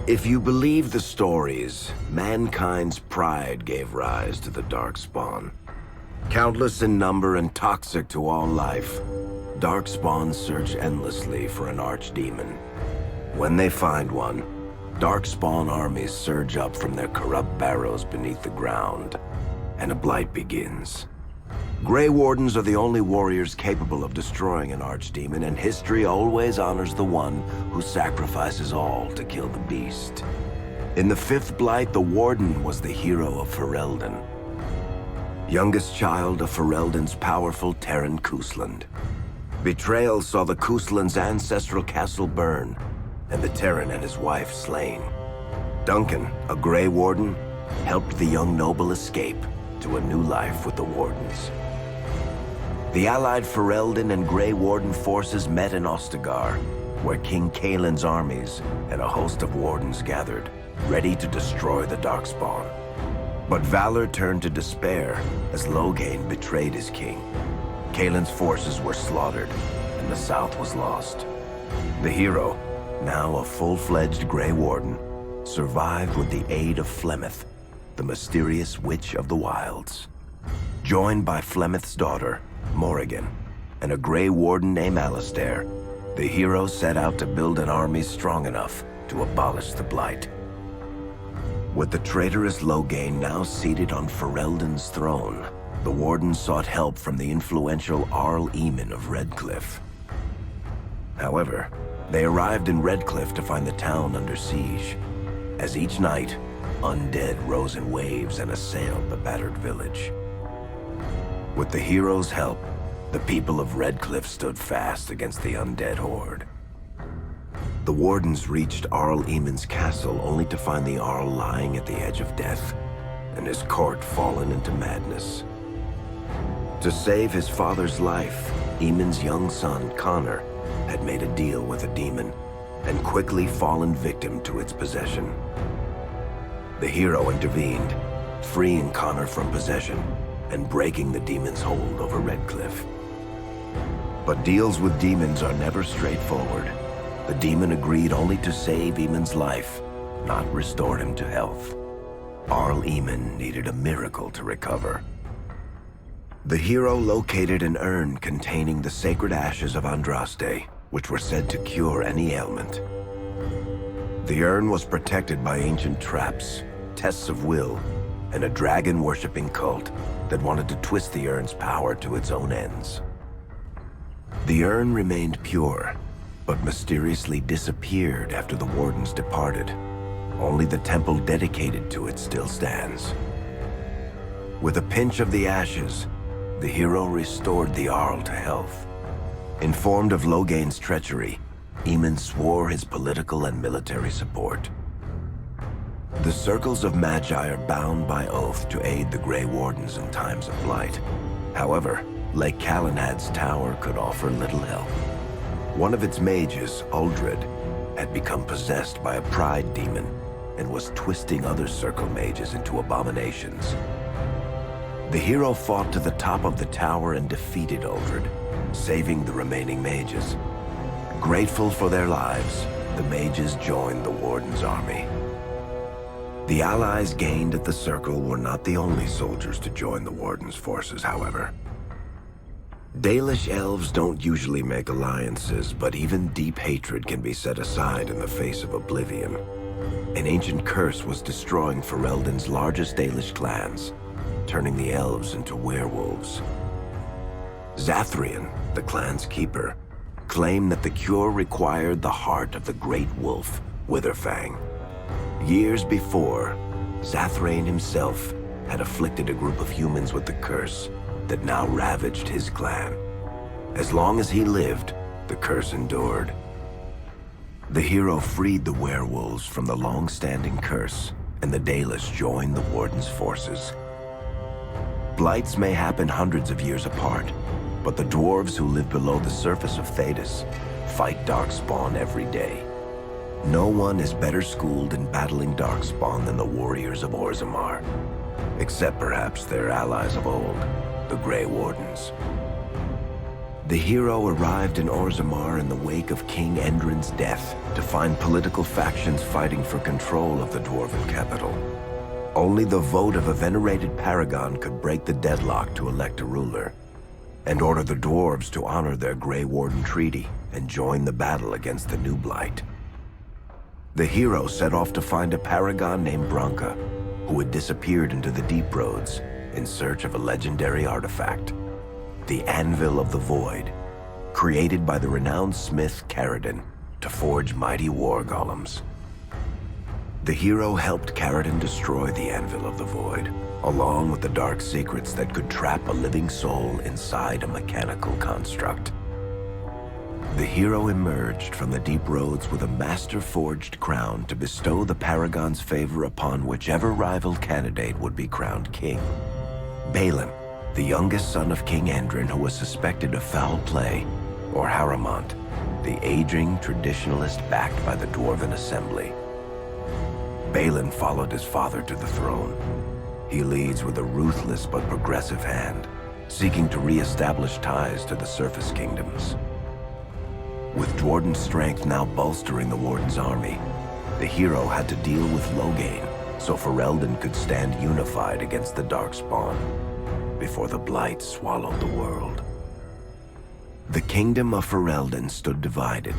If you believe the stories, mankind's pride gave rise to the Darkspawn. Countless in number and toxic to all life, Darkspawns search endlessly for an archdemon. When they find one, Darkspawn armies surge up from their corrupt barrows beneath the ground, and a blight begins. Grey Wardens are the only warriors capable of destroying an archdemon, and history always honors the one who sacrifices all to kill the beast. In the fifth blight, the Warden was the hero of Ferelden. Youngest child of Ferelden's powerful Terran Cousland. Betrayal saw the Cousland's ancestral castle burn, and the Terran and his wife slain. Duncan, a Grey Warden, helped the young noble escape to a new life with the Wardens. The allied Ferelden and Grey Warden forces met in Ostagar, where King Kaelin's armies and a host of Wardens gathered, ready to destroy the Darkspawn. But valor turned to despair as Loghain betrayed his king. Kaelin's forces were slaughtered, and the South was lost. The hero, now a full-fledged Grey Warden, survived with the aid of Flemeth, the mysterious witch of the wilds. Joined by Flemeth's daughter, Morrigan, and a Grey Warden named Alistair, the hero set out to build an army strong enough to abolish the Blight. With the traitorous Loghain now seated on Ferelden's throne, the Warden sought help from the influential Arl Eamon of Redcliffe. However, they arrived in Redcliffe to find the town under siege. As each night, undead rose in waves and assailed the battered village. With the hero's help, the people of Redcliffe stood fast against the undead horde. The Wardens reached Arl Eamon's castle only to find the Arl lying at the edge of death, and his court fallen into madness. To save his father's life, Eamon's young son, Connor, had made a deal with a demon, and quickly fallen victim to its possession. The hero intervened, freeing Connor from possession, and breaking the demon's hold over Redcliffe. But deals with demons are never straightforward. The demon agreed only to save Eamon's life, not restore him to health. Arl Eamon needed a miracle to recover. The hero located an urn containing the sacred ashes of Andraste, which were said to cure any ailment. The urn was protected by ancient traps, tests of will, and a dragon-worshipping cult that wanted to twist the urn's power to its own ends. The urn remained pure, but mysteriously disappeared after the Wardens departed. Only the temple dedicated to it still stands. With a pinch of the ashes, the hero restored the Arl to health. Informed of Loghain's treachery, Eamon swore his political and military support. The circles of Magi are bound by oath to aid the Grey Wardens in times of blight. However, Lake Calenhad's tower could offer little help. One of its mages, Uldred, had become possessed by a pride demon and was twisting other circle mages into abominations. The hero fought to the top of the tower and defeated Uldred, saving the remaining mages. Grateful for their lives, the mages joined the Warden's army. The allies gained at the Circle were not the only soldiers to join the Warden's forces, however. Dalish elves don't usually make alliances, but even deep hatred can be set aside in the face of oblivion. An ancient curse was destroying Ferelden's largest Dalish clans, turning the elves into werewolves. Zathrian, the clan's keeper, claimed that the cure required the heart of the great wolf, Witherfang. Years before, Zathrain himself had afflicted a group of humans with the curse that now ravaged his clan. As long as he lived, the curse endured. The hero freed the werewolves from the long-standing curse, and the Dalish joined the Warden's forces. Blights may happen hundreds of years apart, but the dwarves who live below the surface of Thedas fight Darkspawn every day. No one is better schooled in battling Darkspawn than the warriors of Orzammar, except perhaps their allies of old, the Grey Wardens. The hero arrived in Orzammar in the wake of King Endrin's death to find political factions fighting for control of the dwarven capital. Only the vote of a venerated paragon could break the deadlock to elect a ruler, and order the dwarves to honor their Grey Warden treaty and join the battle against the new blight. The hero set off to find a paragon named Branka, who had disappeared into the deep roads in search of a legendary artifact, the Anvil of the Void, created by the renowned smith Caridin to forge mighty war golems. The hero helped Caridin destroy the Anvil of the Void, along with the dark secrets that could trap a living soul inside a mechanical construct. The hero emerged from the deep roads with a master-forged crown to bestow the Paragon's favor upon whichever rival candidate would be crowned king. Balin, the youngest son of King Endrin who was suspected of foul play, or Haramont, the aging traditionalist backed by the Dwarven Assembly. Balin followed his father to the throne. He leads with a ruthless but progressive hand, seeking to re-establish ties to the surface kingdoms. With Dwarden's strength now bolstering the Warden's army, the hero had to deal with Loghain so Ferelden could stand unified against the Darkspawn before the Blight swallowed the world. The kingdom of Ferelden stood divided.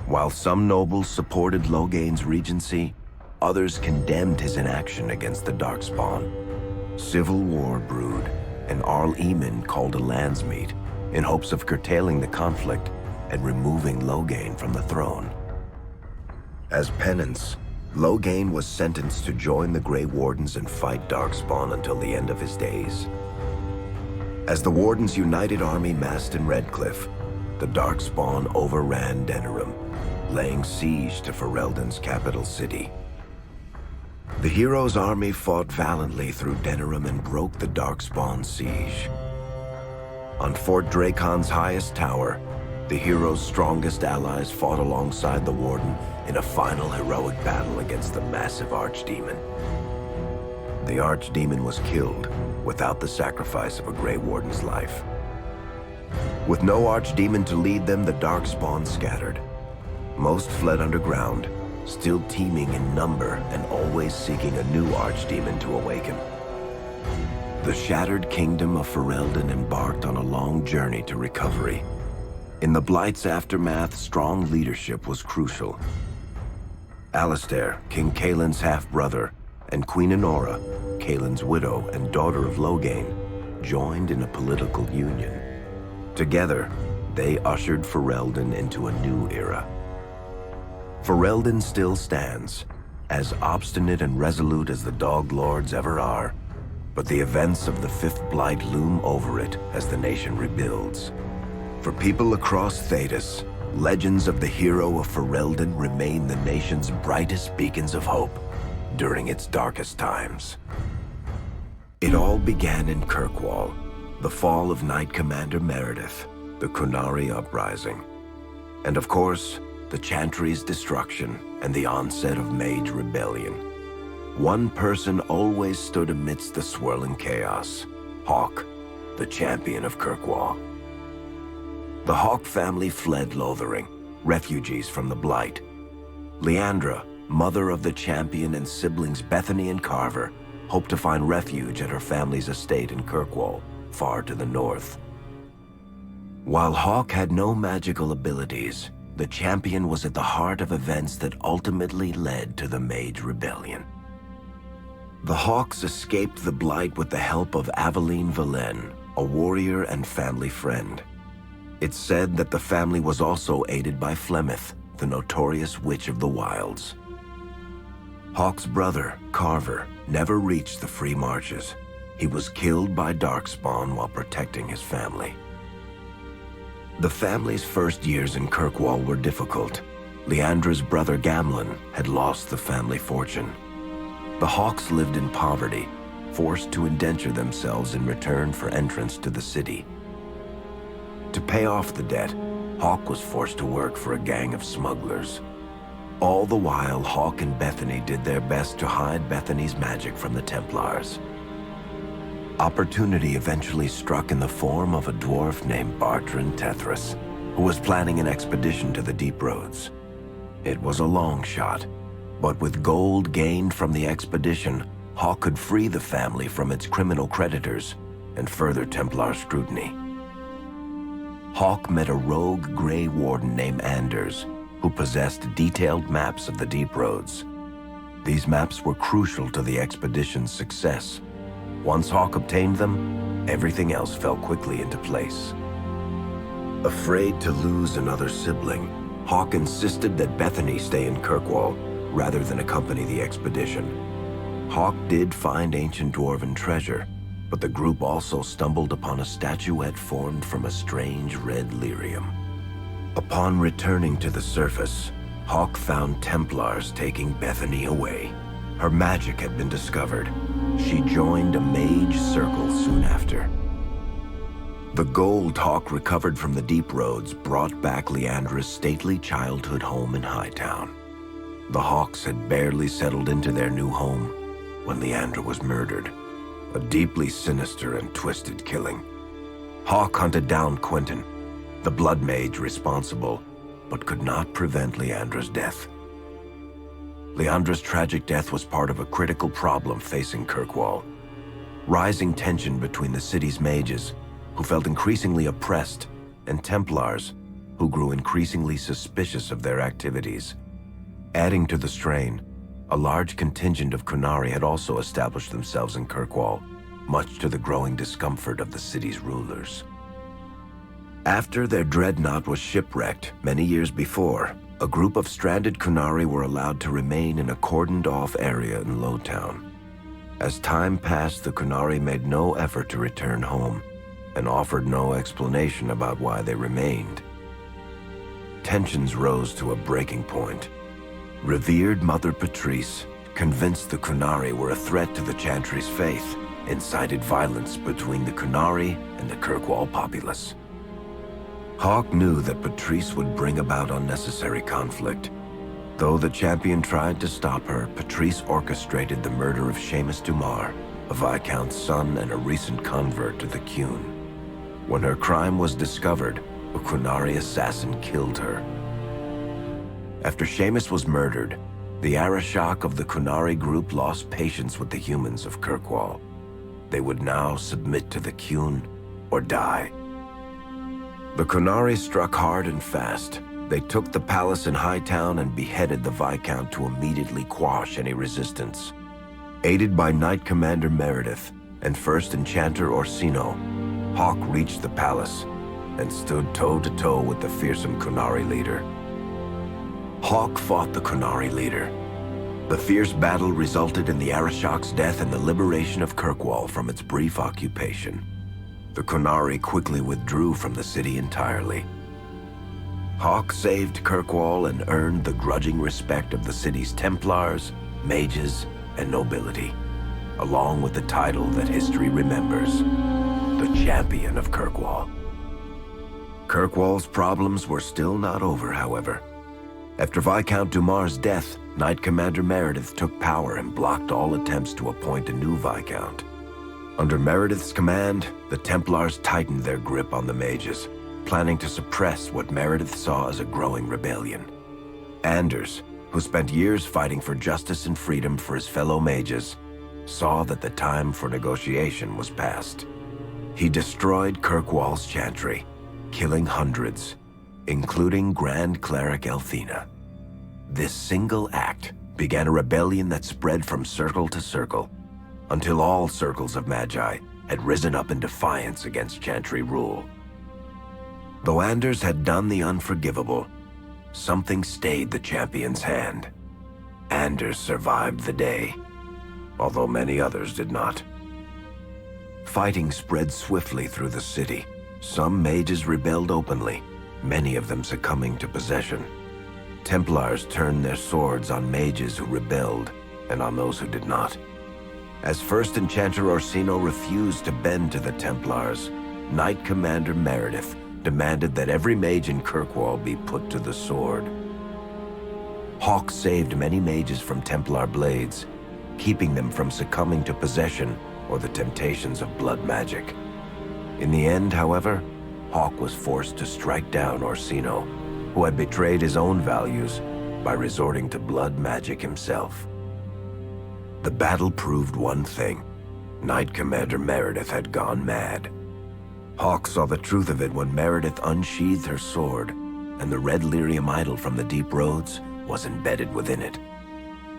While some nobles supported Loghain's regency, others condemned his inaction against the Darkspawn. Civil war brewed, and Arl Eamon called a landsmeet in hopes of curtailing the conflict and removing Loghain from the throne. As penance, Loghain was sentenced to join the Grey Wardens and fight Darkspawn until the end of his days. As the Warden's united army massed in Redcliffe, the Darkspawn overran Denerim, laying siege to Ferelden's capital city. The hero's army fought valiantly through Denerim and broke the Darkspawn siege. On Fort Dracon's highest tower, the hero's strongest allies fought alongside the Warden in a final heroic battle against the massive Archdemon. The Archdemon was killed without the sacrifice of a Grey Warden's life. With no Archdemon to lead them, the Darkspawn scattered. Most fled underground, still teeming in number and always seeking a new Archdemon to awaken. The shattered kingdom of Ferelden embarked on a long journey to recovery. In the Blight's aftermath, strong leadership was crucial. Alistair, King Caelin's half-brother, and Queen Enora, Caelin's widow and daughter of Loghain, joined in a political union. Together, they ushered Ferelden into a new era. Ferelden still stands, as obstinate and resolute as the Dog Lords ever are, but the events of the Fifth Blight loom over it as the nation rebuilds. For people across Thedas, legends of the hero of Ferelden remain the nation's brightest beacons of hope during its darkest times. It all began in Kirkwall, the fall of Knight Commander Meredith, the Kunari Uprising, and of course, the Chantry's destruction and the onset of Mage Rebellion. One person always stood amidst the swirling chaos: Hawk, the champion of Kirkwall. The Hawk family fled Lothering, refugees from the Blight. Leandra, mother of the champion, and siblings Bethany and Carver, hoped to find refuge at her family's estate in Kirkwall, far to the north. While Hawk had no magical abilities, the champion was at the heart of events that ultimately led to the Mage Rebellion. The Hawks escaped the Blight with the help of Aveline Valen, a warrior and family friend. It's said that the family was also aided by Flemeth, the notorious Witch of the Wilds. Hawk's brother, Carver, never reached the Free Marches. He was killed by Darkspawn while protecting his family. The family's first years in Kirkwall were difficult. Leandra's brother Gamlin had lost the family fortune. The Hawks lived in poverty, forced to indenture themselves in return for entrance to the city. To pay off the debt, Hawk was forced to work for a gang of smugglers. All the while, Hawk and Bethany did their best to hide Bethany's magic from the Templars. Opportunity eventually struck in the form of a dwarf named Varric Tethras, who was planning an expedition to the deep roads. It was a long shot, but with gold gained from the expedition, Hawk could free the family from its criminal creditors and further Templar scrutiny. Hawk met a rogue Grey Warden named Anders, who possessed detailed maps of the deep roads. These maps were crucial to the expedition's success. Once Hawk obtained them, everything else fell quickly into place. Afraid to lose another sibling, Hawk insisted that Bethany stay in Kirkwall rather than accompany the expedition. Hawk did find ancient dwarven treasure, but the group also stumbled upon a statuette formed from a strange red lyrium. Upon returning to the surface, Hawk found Templars taking Bethany away. Her magic had been discovered. She joined a mage circle soon after. The gold Hawk recovered from the deep roads brought back Leandra's stately childhood home in Hightown. The Hawks had barely settled into their new home when Leandra was murdered. A deeply sinister and twisted killing. Hawk hunted down Quentin, the blood mage responsible, but could not prevent Leandra's death. Leandra's tragic death was part of a critical problem facing Kirkwall. Rising tension between the city's mages, who felt increasingly oppressed, and Templars, who grew increasingly suspicious of their activities. Adding to the strain, a large contingent of Qunari had also established themselves in Kirkwall, much to the growing discomfort of the city's rulers. After their dreadnought was shipwrecked many years before, a group of stranded Qunari were allowed to remain in a cordoned-off area in Lowtown. As time passed, the Qunari made no effort to return home, and offered no explanation about why they remained. Tensions rose to a breaking point. Revered Mother Patrice, convinced the Qunari were a threat to the Chantry's faith, incited violence between the Qunari and the Kirkwall populace. Hawk knew that Patrice would bring about unnecessary conflict. Though the champion tried to stop her, Patrice orchestrated the murder of Seamus Dumar, a Viscount's son and a recent convert to the Qun. When her crime was discovered, a Qunari assassin killed her. After Seamus was murdered, the Arishok of the Qunari group lost patience with the humans of Kirkwall. They would now submit to the Qun or die. The Qunari struck hard and fast. They took the palace in Hightown and beheaded the Viscount to immediately quash any resistance. Aided by Knight Commander Meredith and First Enchanter Orsino, Hawk reached the palace and stood toe-to-toe with the fearsome Qunari leader. Hawk fought the Qunari leader. The fierce battle resulted in the Arishok's death and the liberation of Kirkwall from its brief occupation. The Qunari quickly withdrew from the city entirely. Hawk saved Kirkwall and earned the grudging respect of the city's Templars, mages, and nobility, along with the title that history remembers, the Champion of Kirkwall. Kirkwall's problems were still not over, however. After Viscount Dumar's death, Knight Commander Meredith took power and blocked all attempts to appoint a new Viscount. Under Meredith's command, the Templars tightened their grip on the mages, planning to suppress what Meredith saw as a growing rebellion. Anders, who spent years fighting for justice and freedom for his fellow mages, saw that the time for negotiation was past. He destroyed Kirkwall's chantry, killing hundreds, including Grand Cleric Elthina. This single act began a rebellion that spread from circle to circle, until all circles of Magi had risen up in defiance against chantry rule. Though Anders had done the unforgivable, something stayed the champion's hand. Anders survived the day, although many others did not. Fighting spread swiftly through the city. Some mages rebelled openly, many of them succumbing to possession. Templars turned their swords on mages who rebelled and on those who did not. As First Enchanter Orsino refused to bend to the Templars, Knight Commander Meredith demanded that every mage in Kirkwall be put to the sword. Hawk saved many mages from Templar blades, keeping them from succumbing to possession or the temptations of blood magic. In the end, however, Hawk was forced to strike down Orsino, who had betrayed his own values by resorting to blood magic himself. The battle proved one thing. Knight Commander Meredith had gone mad. Hawk saw the truth of it when Meredith unsheathed her sword, and the red lyrium idol from the deep roads was embedded within it.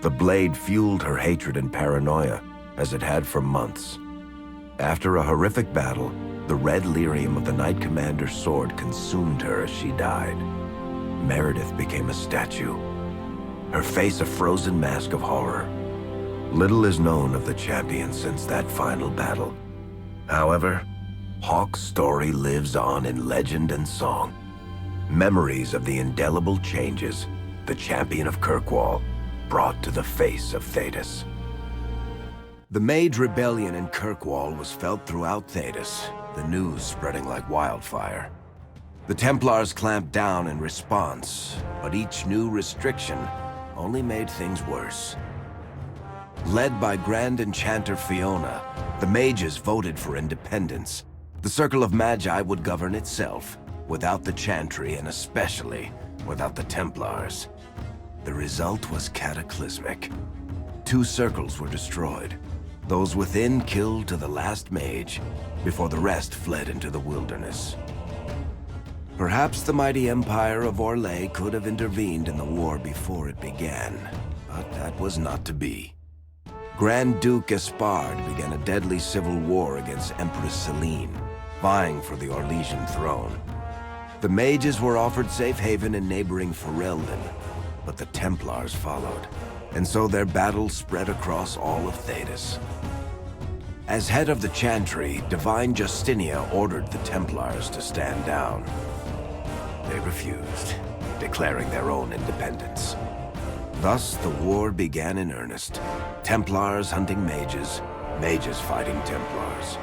The blade fueled her hatred and paranoia, as it had for months. After a horrific battle, the red lyrium of the Knight Commander's sword consumed her as she died. Meredith became a statue, her face a frozen mask of horror. Little is known of the champion since that final battle. However, Hawk's story lives on in legend and song. Memories of the indelible changes the champion of Kirkwall brought to the face of Thedas. The Mage Rebellion in Kirkwall was felt throughout Thedas, the news spreading like wildfire. The Templars clamped down in response, but each new restriction only made things worse. Led by Grand Enchanter Fiona, the mages voted for independence. The Circle of Magi would govern itself, without the Chantry and especially without the Templars. The result was cataclysmic. 2 circles were destroyed. Those within killed to the last mage, before the rest fled into the wilderness. Perhaps the mighty Empire of Orlais could have intervened in the war before it began, but that was not to be. Grand Duke Espard began a deadly civil war against Empress Celine, vying for the Orlesian throne. The mages were offered safe haven in neighboring Ferelden, but the Templars followed, and so their battle spread across all of Thedas. As head of the Chantry, Divine Justinia ordered the Templars to stand down. They refused, declaring their own independence. Thus, the war began in earnest. Templars hunting mages, mages fighting Templars.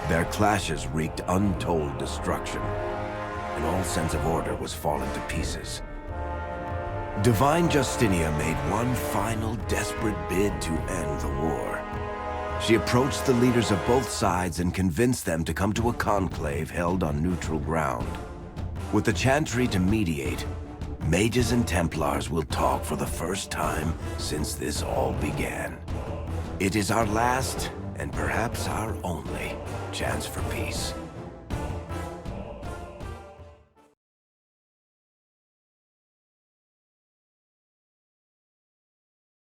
Their clashes wreaked untold destruction, and all sense of order was falling to pieces. Divine Justinia made one final desperate bid to end the war. She approached the leaders of both sides and convinced them to come to a conclave held on neutral ground. With the Chantry to mediate, mages and Templars will talk for the first time since this all began. It is our last, and perhaps our only, chance for peace.